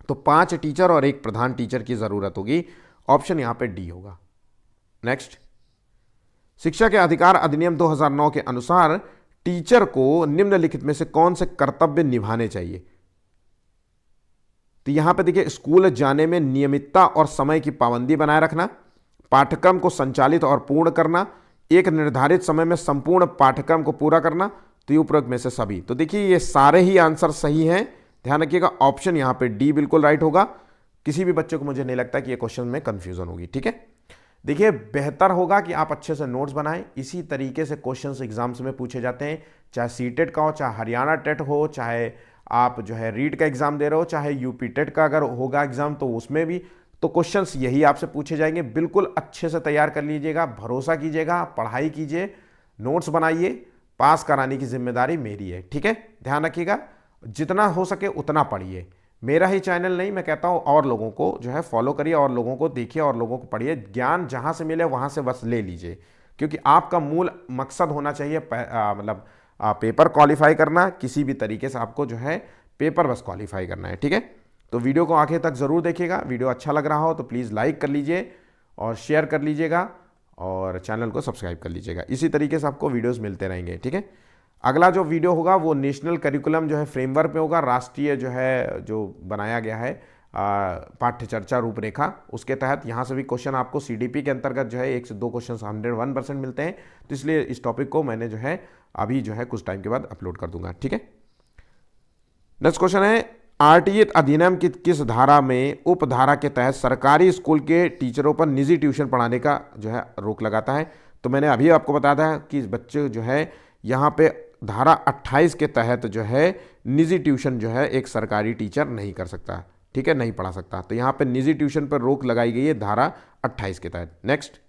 तो 5 टीचर और 1 प्रधान टीचर की जरूरत होगी। ऑप्शन यहां पे डी होगा। नेक्स्ट, शिक्षा के अधिकार अधिनियम 2009 के अनुसार टीचर को निम्नलिखित में से कौन से कर्तव्य निभाने चाहिए? तो यहां पे देखिए, स्कूल जाने में नियमितता और समय की पाबंदी बनाए रखना, पाठ्यक्रम को संचालित और पूर्ण करना, एक निर्धारित समय में संपूर्ण पाठ्यक्रम को पूरा करना। तो ये उपरोक्त में से सभी, तो देखिए ये सारे ही आंसर सही हैं। ध्यान रखिएगा, ऑप्शन यहां पे डी बिल्कुल राइट होगा। किसी भी बच्चे को मुझे नहीं लगता कि ये क्वेश्चन में कंफ्यूजन होगी। ठीक है, देखिए बेहतर होगा कि आप अच्छे से नोट्स बनाएं। इसी तरीके से क्वेश्चंस एग्जाम्स में पूछे जाते हैं, चाहे सीटेट का हो, चाहे हरियाणा टेट हो, चाहे आप जो है रीट का एग्जाम दे रहे हो, चाहे यूपी टेट का अगर होगा एग्जाम तो उसमें भी तो क्वेश्चंस यही आपसे पूछे जाएंगे। बिल्कुल अच्छे से तैयार कर लीजिएगा, भरोसा कीजिएगा, पढ़ाई कीजिए, नोट्स बनाइए, पास कराने की जिम्मेदारी मेरी है। ठीक है, ध्यान रखिएगा, जितना हो सके उतना पढ़िए। मेरा ही चैनल नहीं, मैं कहता हूँ और लोगों को जो है फॉलो करिए, और लोगों को देखिए, और लोगों को पढ़िए। ज्ञान जहाँ से मिले वहाँ से बस ले लीजिए, क्योंकि आपका मूल मकसद होना चाहिए मतलब पेपर क्वालिफाई करना। किसी भी तरीके से आपको जो है पेपर बस क्वालिफाई करना है। ठीक है, तो वीडियो को आखिर तक ज़रूर देखिएगा। वीडियो अच्छा लग रहा हो तो प्लीज़ लाइक कर लीजिए और शेयर कर लीजिएगा, और चैनल को सब्सक्राइब कर लीजिएगा। इसी तरीके से आपको वीडियोस मिलते रहेंगे। ठीक है, अगला जो वीडियो होगा वो नेशनल करिकुलम जो है फ्रेमवर्क पे होगा। राष्ट्रीय जो है जो बनाया गया है पाठ्य चर्चा रूपरेखा, उसके तहत यहाँ से भी क्वेश्चन आपको सीडीपी के अंतर्गत जो है 1 से 2 क्वेश्चन 101% मिलते हैं। तो इसलिए इस टॉपिक को मैंने जो है अभी जो है कुछ टाइम के बाद अपलोड कर दूंगा। ठीक है, नेक्स्ट क्वेश्चन है, आरटीए अधिनियम की किस धारा में उपधारा के तहत सरकारी स्कूल के टीचरों पर निजी ट्यूशन पढ़ाने का जो है रोक लगाता है? तो मैंने अभी आपको बताया था कि बच्चे जो है यहाँ पे धारा 28 के तहत जो है निजी ट्यूशन जो है एक सरकारी टीचर नहीं कर सकता। ठीक है, नहीं पढ़ा सकता। तो यहाँ पे निजी ट्यूशन पर रोक लगाई गई है धारा 28 के तहत। नेक्स्ट,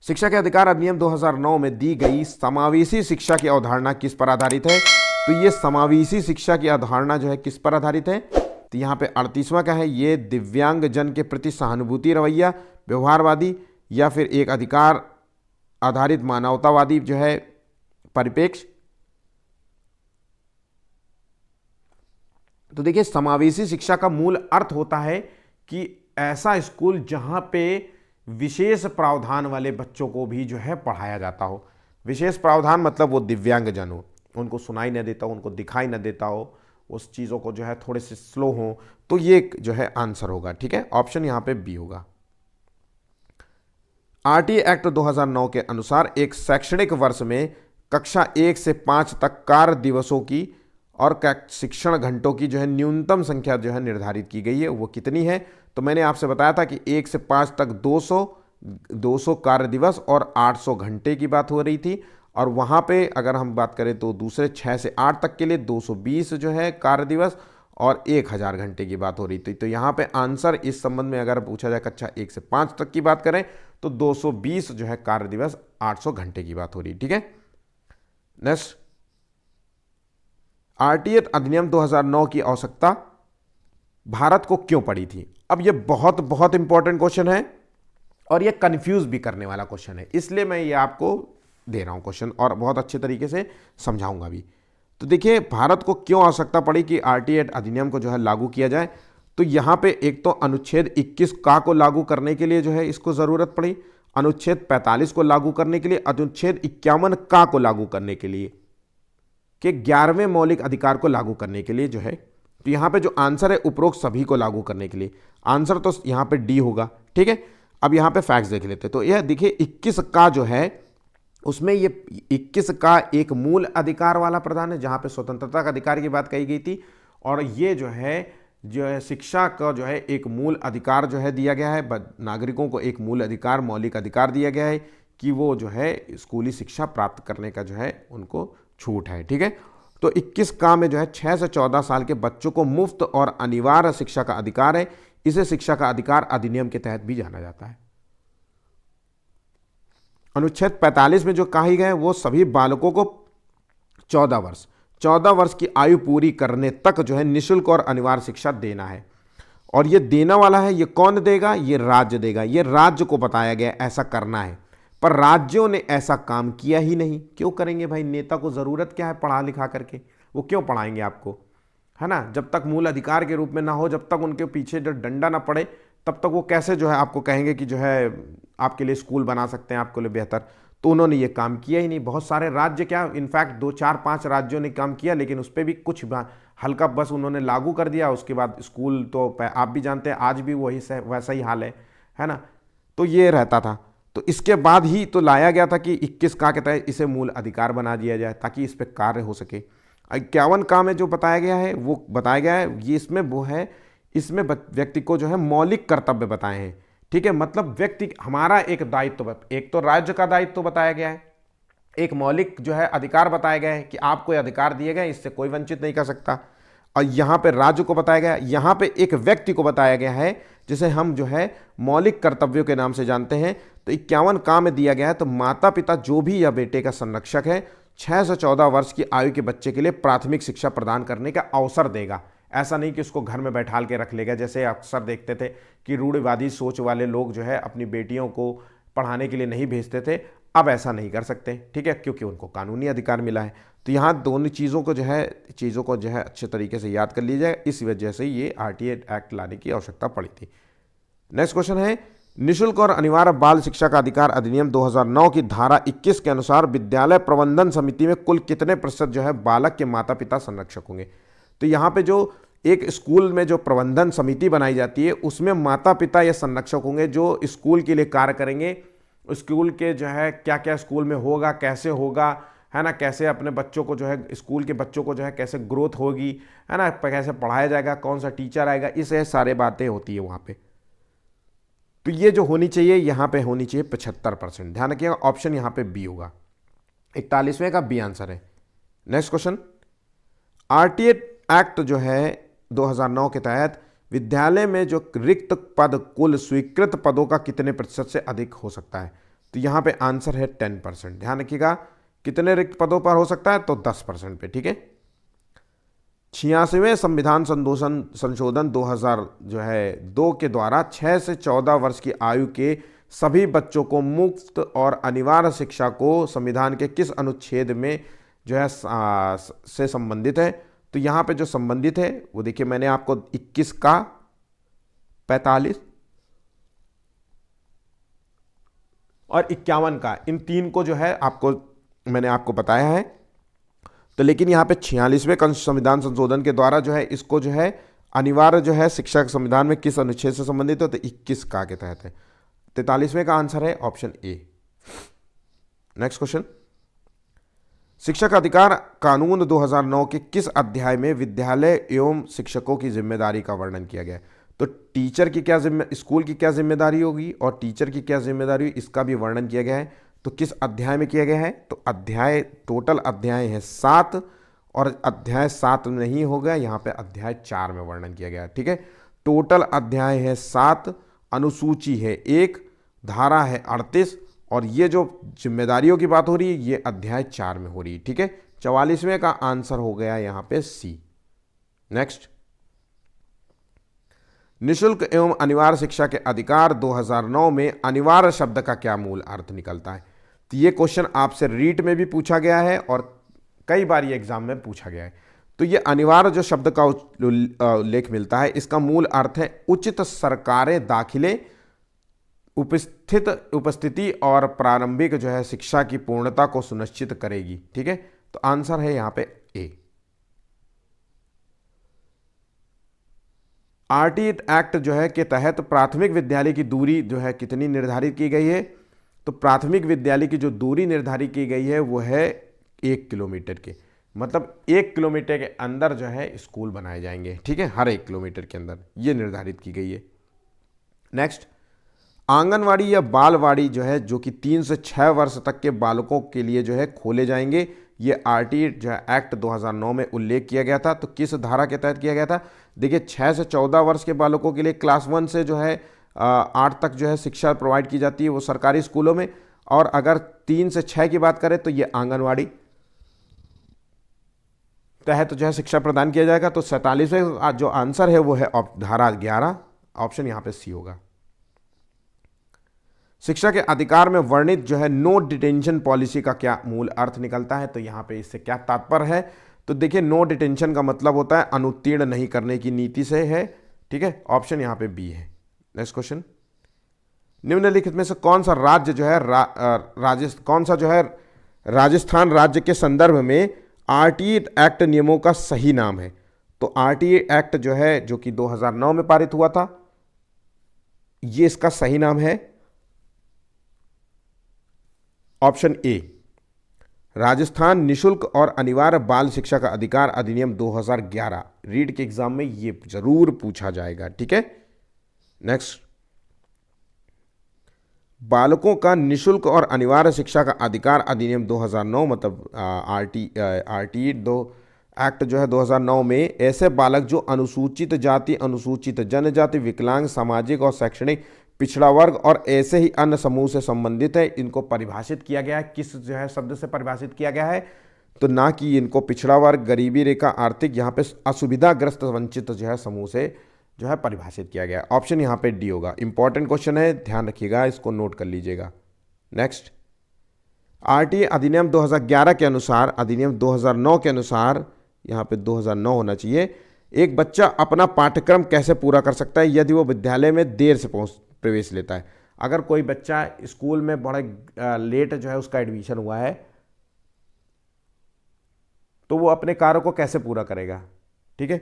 शिक्षा के अधिकार अधिनियम 2009 में दी गई समावेशी शिक्षा की अवधारणा किस पर आधारित है? तो ये समावेशी शिक्षा की अवधारणा जो है किस पर आधारित है? तो यहाँ पे 38वां क्या है? ये दिव्यांग जन के प्रति सहानुभूति रवैया, व्यवहारवादी, या फिर एक अधिकार आधारित मानवतावादी जो है परिप्रेक्ष्य। तो देखिए, समावेशी शिक्षा का मूल अर्थ होता है कि ऐसा स्कूल जहां पे विशेष प्रावधान वाले बच्चों को भी जो है पढ़ाया जाता हो। विशेष प्रावधान मतलब वो दिव्यांग जन हो, उनको सुनाई न देता हो, उनको दिखाई न देता हो, उस चीज़ों को जो है थोड़े से स्लो हो। तो ये जो है आंसर होगा। ठीक है, ऑप्शन यहां पे बी होगा। आरटीए एक्ट 2009 के अनुसार एक शैक्षणिक वर्ष में कक्षा 1 से 5 तक कार्य दिवसों की और शिक्षण घंटों की जो है न्यूनतम संख्या जो है निर्धारित की गई है, वो कितनी है? तो मैंने आपसे बताया था कि 1 से 5 तक 200 कार्य दिवस और 800 घंटे की बात हो रही थी, और वहाँ पे अगर हम बात करें तो दूसरे 6 से 8 तक के लिए 220 जो है कार्य दिवस और 1000 घंटे की बात हो रही थी। तो यहाँ पे आंसर इस संबंध में अगर पूछा जाए कक्षा 1 से 5 तक की बात करें तो 220 जो है कार्य दिवस, 800 घंटे की बात हो रही। ठीक है, नेक्स्ट, आरटीए अधिनियम 2009 की आवश्यकता भारत को क्यों पड़ी थी? अब ये बहुत बहुत इंपॉर्टेंट क्वेश्चन है और ये कंफ्यूज भी करने वाला क्वेश्चन है, इसलिए मैं ये आपको दे रहा हूं क्वेश्चन और बहुत अच्छे तरीके से समझाऊंगा भी। तो तो देखिए भारत को क्यों आवश्यकता पड़ी कि आरटीए अधिनियम को जो है लागू किया जाए, तो यहाँ पे एक तो अनुच्छेद 21 का को लागू करने के लिए जो है इसको ज़रूरत पड़ी, अनुच्छेद 45 को लागू करने के लिए, अनुच्छेद 51 का को लागू करने के लिए, कि 11वें मौलिक अधिकार को लागू करने के लिए जो है। तो यहाँ पे जो आंसर है उपरोक्त सभी को लागू करने के लिए, आंसर तो यहाँ पे डी होगा। ठीक है, अब यहाँ पे फैक्ट्स देख लेते हैं। तो यह देखिए 21 का जो है उसमें ये 21 का एक मूल अधिकार वाला प्रदान है जहाँ पे स्वतंत्रता का अधिकार की बात कही गई थी, और ये जो है शिक्षा का जो है एक मूल अधिकार जो है दिया गया है, नागरिकों को एक मूल अधिकार मौलिक अधिकार दिया गया है कि वो जो है स्कूली शिक्षा प्राप्त करने का जो है उनको छूट है। ठीक है, तो 21 का में जो है 6 से 14 साल के बच्चों को मुफ्त और अनिवार्य शिक्षा का अधिकार है। इसे शिक्षा का अधिकार अधिनियम के तहत भी जाना जाता है। अनुच्छेद 45 में जो कही गए वो सभी बालकों को 14 वर्ष की आयु पूरी करने तक जो है निःशुल्क और अनिवार्य शिक्षा देना है। और ये देना वाला है, ये कौन देगा? ये राज्य देगा। ये राज्य को बताया गया ऐसा करना है, पर राज्यों ने ऐसा काम किया ही नहीं। क्यों करेंगे भाई? नेता को ज़रूरत क्या है पढ़ा लिखा करके? वो क्यों पढ़ाएंगे आपको, है ना? जब तक मूल अधिकार के रूप में ना हो, जब तक उनके पीछे जो डंडा ना पड़े, तब तक वो कैसे जो है आपको कहेंगे कि जो है आपके लिए स्कूल बना सकते हैं, आपके लिए बेहतर। तो उन्होंने ये काम किया ही नहीं। बहुत सारे राज्य, क्या इनफैक्ट 2 4 5 राज्यों ने काम किया, लेकिन उस पर भी कुछ हल्का बस उन्होंने लागू कर दिया। उसके बाद स्कूल तो आप भी जानते हैं आज भी वही वैसा ही हाल है ना? तो ये रहता था। तो इसके बाद ही तो लाया गया था कि 21 का कहता है इसे मूल अधिकार बना दिया जाए ताकि इस पर कार्य हो सके। 51 का में जो बताया गया है वो बताया गया है, ये इसमें वो है, इसमें व्यक्ति को जो है मौलिक कर्तव्य बताए हैं। ठीक है, मतलब व्यक्ति हमारा एक दायित्व, एक तो राज्य का दायित्व बताया गया है, एक मौलिक जो है अधिकार बताया गया है कि आपको ये अधिकार दिए गए, इससे कोई वंचित नहीं कर सकता। और यहाँ पे राज्य को बताया गया है, यहाँ पे एक व्यक्ति को बताया गया है जिसे हम जो है मौलिक कर्तव्यों के नाम से जानते हैं। तो 51 का में दिया गया है, तो माता पिता जो भी या बेटे का संरक्षक है 6 से 14 वर्ष की आयु के बच्चे के लिए प्राथमिक शिक्षा प्रदान करने का अवसर देगा। ऐसा नहीं कि उसको घर में बैठाल के रख लेगा, जैसे अक्सर देखते थे कि रूढ़िवादी सोच वाले लोग जो है अपनी बेटियों को पढ़ाने के लिए नहीं भेजते थे। अब ऐसा नहीं कर सकते, ठीक है, क्योंकि उनको कानूनी अधिकार मिला है। तो यहाँ दोनों चीज़ों को जो है अच्छे तरीके से याद कर लीजिए। इस वजह से ये आरटीए एक्ट लाने की आवश्यकता पड़ी थी। नेक्स्ट क्वेश्चन है, निःशुल्क और अनिवार्य बाल शिक्षा का अधिकार अधिनियम 2009 की धारा 21 के अनुसार विद्यालय प्रबंधन समिति में कुल कितने प्रतिशत जो है बालक के माता पिता संरक्षक होंगे? तो यहाँ पे जो एक स्कूल में जो प्रबंधन समिति बनाई जाती है उसमें माता पिता या संरक्षक होंगे जो स्कूल के लिए कार्य करेंगे। स्कूल के जो है क्या क्या स्कूल में होगा, कैसे होगा, है ना, कैसे अपने बच्चों को जो है स्कूल के बच्चों को जो है कैसे ग्रोथ होगी, है ना, कैसे पढ़ाया जाएगा, कौन सा टीचर आएगा, इसे सारे बातें होती है वहाँ पे। तो ये जो होनी चाहिए यहाँ पे होनी चाहिए 75%। ध्यान रखिएगा, ऑप्शन यहाँ पे बी होगा। 41वें का बी आंसर है। नेक्स्ट क्वेश्चन, आरटीए एक्ट जो है 2009 के तहत विद्यालय में जो रिक्त पद कुल स्वीकृत पदों का कितने प्रतिशत से अधिक हो सकता है? तो यहाँ पे आंसर है 10%। ध्यान रखिएगा, कितने रिक्त पदों पर हो सकता है? तो 10% पे। ठीक है, 86वें संविधान संशोधन 2000 जो है 2 के द्वारा 6 से 14 वर्ष की आयु के सभी बच्चों को मुफ्त और अनिवार्य शिक्षा को संविधान के किस अनुच्छेद में जो है से संबंधित है? तो यहाँ पे जो संबंधित है वो देखिए, मैंने आपको 21 का, 45 और 51 का, इन 3 को जो है मैंने आपको बताया है। तो लेकिन यहाँ पे 46वें संविधान संशोधन के द्वारा जो है इसको जो है अनिवार्य जो है शिक्षा के संविधान में किस अनुच्छेद से संबंधित है? तो 21 का के तहत है। 43वें का आंसर है ऑप्शन ए। नेक्स्ट क्वेश्चन, शिक्षा का अधिकार कानून 2009 के किस अध्याय में विद्यालय एवं शिक्षकों की जिम्मेदारी का वर्णन किया गया है? तो टीचर की क्या स्कूल की क्या जिम्मेदारी होगी और टीचर की क्या जिम्मेदारी होगी, इसका भी वर्णन किया गया है। तो किस अध्याय में किया गया है? तो टोटल अध्याय है 7, और अध्याय 7 नहीं होगा, यहाँ पे अध्याय 4 में वर्णन किया गया है। ठीक है, टोटल अध्याय है 7, अनुसूची है 1, धारा है 38, और ये जो जिम्मेदारियों की बात हो रही है ये अध्याय 4 में हो रही है। ठीक है, 44वें का आंसर हो गया यहाँ पे सी। नेक्स्ट, निःशुल्क एवं अनिवार्य शिक्षा के अधिकार 2009 में अनिवार्य शब्द का क्या मूल अर्थ निकलता है? तो ये क्वेश्चन आपसे रीट में भी पूछा गया है और कई बार ये एग्जाम में पूछा गया है। तो ये अनिवार्य जो शब्द का उल्लेख मिलता है, इसका मूल अर्थ है उचित सरकारें दाखिले, उपस्थिति और प्रारंभिक जो है शिक्षा की पूर्णता को सुनिश्चित करेगी। ठीक है, तो आंसर है यहां पे ए। आरटी एक्ट जो है के तहत प्राथमिक विद्यालय की दूरी जो है कितनी निर्धारित की गई है? तो प्राथमिक विद्यालय की जो दूरी निर्धारित की गई है वो है 1 किलोमीटर के, मतलब 1 किलोमीटर के अंदर जो है स्कूल बनाए जाएंगे। ठीक है, हर 1 किलोमीटर के अंदर ये निर्धारित की गई है। नेक्स्ट, आंगनवाड़ी या बालवाड़ी जो है जो कि 3 से 6 वर्ष तक के बालकों के लिए जो है खोले जाएंगे, ये आरटी जो है एक्ट 2009 में उल्लेख किया गया था। तो किस धारा के तहत किया गया था? देखिए, 6 से 14 वर्ष के बालकों के लिए क्लास 1 से जो है 8 तक जो है शिक्षा प्रोवाइड की जाती है वो सरकारी स्कूलों में, और अगर 3 से 6 की बात करें तो ये आंगनवाड़ी तहत जो है शिक्षा प्रदान किया जाएगा। तो 47वें जो आंसर है वो है धारा 11, ऑप्शन यहां पे सी होगा। शिक्षा के अधिकार में वर्णित जो है नो डिटेंशन पॉलिसी का क्या मूल अर्थ निकलता है? तो यहां पे इससे क्या तात्पर्य है? तो देखिए, नो डिटेंशन का मतलब होता है अनुत्तीर्ण नहीं करने की नीति से है। ठीक है, ऑप्शन यहां पे बी है। नेक्स्ट क्वेश्चन, निम्नलिखित में से कौन सा राज्य जो है राजस्थान राज्य के संदर्भ में आरटीई एक्ट नियमों का सही नाम है? तो आरटीई एक्ट जो है जो कि 2009 में पारित हुआ था, ये इसका सही नाम है ऑप्शन ए, राजस्थान निशुल्क और अनिवार्य बाल शिक्षा का अधिकार अधिनियम 2011। रीड के एग्जाम में ये जरूर पूछा जाएगा। ठीक है, नेक्स्ट, बालकों का निशुल्क और अनिवार्य शिक्षा का अधिकार अधिनियम 2009 मतलब आरटी दो एक्ट जो है 2009 में ऐसे बालक जो अनुसूचित जाति, अनुसूचित जनजाति, विकलांग, सामाजिक और शैक्षणिक पिछड़ा वर्ग और ऐसे ही अन्य समूह से संबंधित है, इनको परिभाषित किया गया है। किस जो है शब्द से परिभाषित किया गया है? तो ना कि इनको पिछड़ा वर्ग, गरीबी रेखा, आर्थिक, यहाँ पे असुविधाग्रस्त वंचित जो है समूह से जो है परिभाषित किया गया है। ऑप्शन यहाँ पे डी होगा। इंपॉर्टेंट क्वेश्चन है, ध्यान रखिएगा, इसको नोट कर लीजिएगा। नेक्स्ट, आरटीई अधिनियम 2011 के अनुसार, अधिनियम 2009 के अनुसार, यहाँ पे 2009 होना चाहिए, एक बच्चा अपना पाठ्यक्रम कैसे पूरा कर सकता है यदि वो विद्यालय में देर से प्रवेश लेता है? अगर कोई बच्चा स्कूल में बड़ा लेट जो है उसका एडमिशन हुआ है तो वो अपने कार्य को कैसे पूरा करेगा? ठीक है,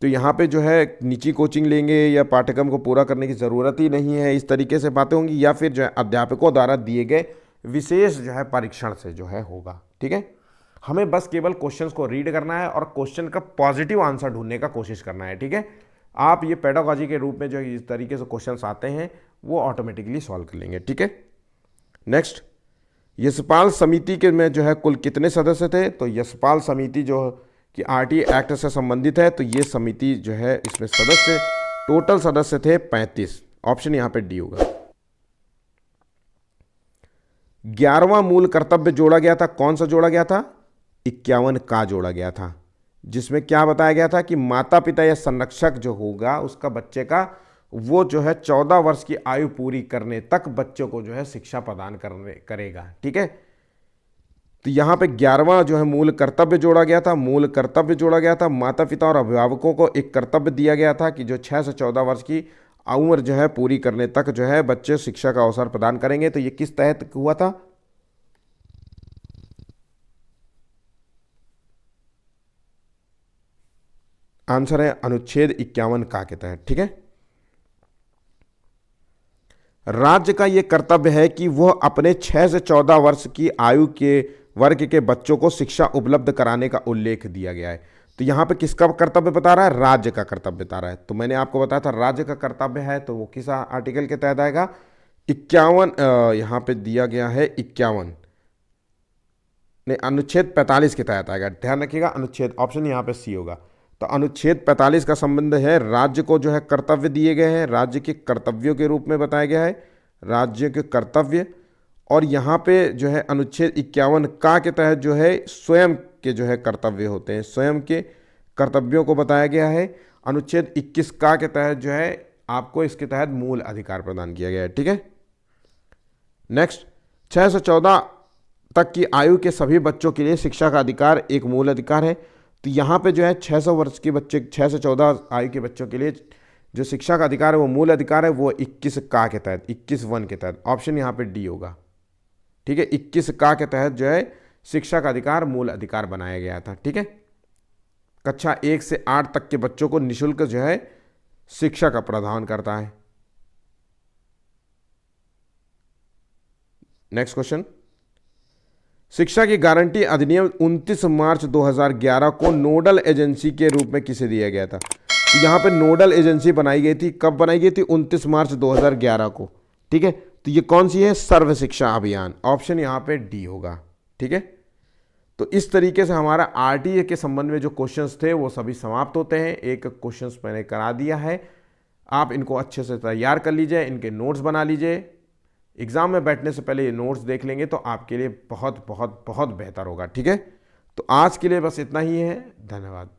तो यहाँ पे जो है निजी कोचिंग लेंगे या पाठ्यक्रम को पूरा करने की ज़रूरत ही नहीं है, इस तरीके से बातें होंगी, या फिर जो है अध्यापकों द्वारा दिए गए विशेष जो है परीक्षण से जो है होगा। ठीक है, हमें बस केवल क्वेश्चंस को रीड करना है और क्वेश्चन का पॉजिटिव आंसर ढूंढने का कोशिश करना है। ठीक है, आप ये पेडागॉजी के रूप में जो इस तरीके से क्वेश्चंस आते हैं वो ऑटोमेटिकली सॉल्व कर लेंगे। ठीक है, नेक्स्ट, यशपाल समिति के में जो है कुल कितने सदस्य थे? तो यशपाल समिति जो कि आरटीई एक्ट से संबंधित है, तो ये समिति जो है इसमें सदस्य टोटल सदस्य थे 35। ऑप्शन यहां पे डी होगा। 11वां मूल कर्तव्य जोड़ा गया था, कौन सा जोड़ा गया था? 51 का जोड़ा गया था, जिसमें क्या बताया गया था कि माता पिता या संरक्षक जो होगा उसका बच्चे का, वो जो है 14 वर्ष की आयु पूरी करने तक बच्चों को जो है शिक्षा प्रदान करेगा। ठीक है, तो यहां पे 11वां जो है मूल कर्तव्य जोड़ा गया था। मूल कर्तव्य जोड़ा गया था, माता पिता और अभिभावकों को एक कर्तव्य दिया गया था कि जो 6 से 14 वर्ष की उम्र जो है पूरी करने तक जो है बच्चे शिक्षा का अवसर प्रदान करेंगे। तो ये किस तहत हुआ था? आंसर है अनुच्छेद 51 का के तहत। ठीक है, राज्य का यह कर्तव्य है कि वह अपने 6 से 14 वर्ष की आयु के वर्ग के बच्चों को शिक्षा उपलब्ध कराने का उल्लेख दिया गया है। तो यहां पे किसका कर्तव्य बता रहा है? राज्य का कर्तव्य बता रहा है। तो मैंने आपको बताया था राज्य का कर्तव्य है, तो वो किस आर्टिकल के तहत आएगा? 51, यहां पे दिया गया है 51 नहीं, अनुच्छेद 45 के तहत आएगा। ध्यान रखिएगा, अनुच्छेद, ऑप्शन यहां पे सी होगा। तो अनुच्छेद 45 का संबंध है राज्य को जो है कर्तव्य दिए गए हैं, राज्य के कर्तव्यों के रूप में बताया गया है, राज्य के कर्तव्य। और यहाँ पे जो है अनुच्छेद 51 का के तहत जो है स्वयं के जो है कर्तव्य होते हैं, स्वयं के कर्तव्यों को बताया गया है। अनुच्छेद 21 का के तहत जो है आपको इसके तहत मूल अधिकार प्रदान किया गया है। ठीक है, नेक्स्ट, 6 से 14 तक की आयु के सभी बच्चों के लिए शिक्षा का अधिकार एक मूल अधिकार है। तो यहाँ पे जो है 600 वर्ष के बच्चे, 6 से 14 आयु के बच्चों के लिए जो शिक्षा का अधिकार है वो मूल अधिकार है, वो 21 का के तहत, 21(1) के तहत, ऑप्शन यहाँ पे डी होगा। ठीक है, 21 का के तहत जो है शिक्षा का अधिकार मूल अधिकार बनाया गया था। ठीक है, कक्षा 1 से 8 तक के बच्चों को निःशुल्क जो है शिक्षा का प्रावधान करता है। नेक्स्ट क्वेश्चन, शिक्षा की गारंटी अधिनियम 29 मार्च 2011 को नोडल एजेंसी के रूप में किसे दिया गया था? तो यहां पे नोडल एजेंसी बनाई गई थी, कब बनाई गई थी? 29 मार्च 2011 को। ठीक है, तो ये कौन सी है? सर्व शिक्षा अभियान, ऑप्शन यहां पे डी होगा। ठीक है, तो इस तरीके से हमारा आरटीए के संबंध में जो क्वेश्चंस थे वो सभी समाप्त होते हैं। एक क्वेश्चंस मैंने करा दिया है, आप इनको अच्छे से तैयार कर लीजिए, इनके नोट्स बना लीजिए। एग्जाम में बैठने से पहले ये नोट्स देख लेंगे तो आपके लिए बहुत बहुत बहुत बेहतर होगा। ठीक है, तो आज के लिए बस इतना ही है। धन्यवाद।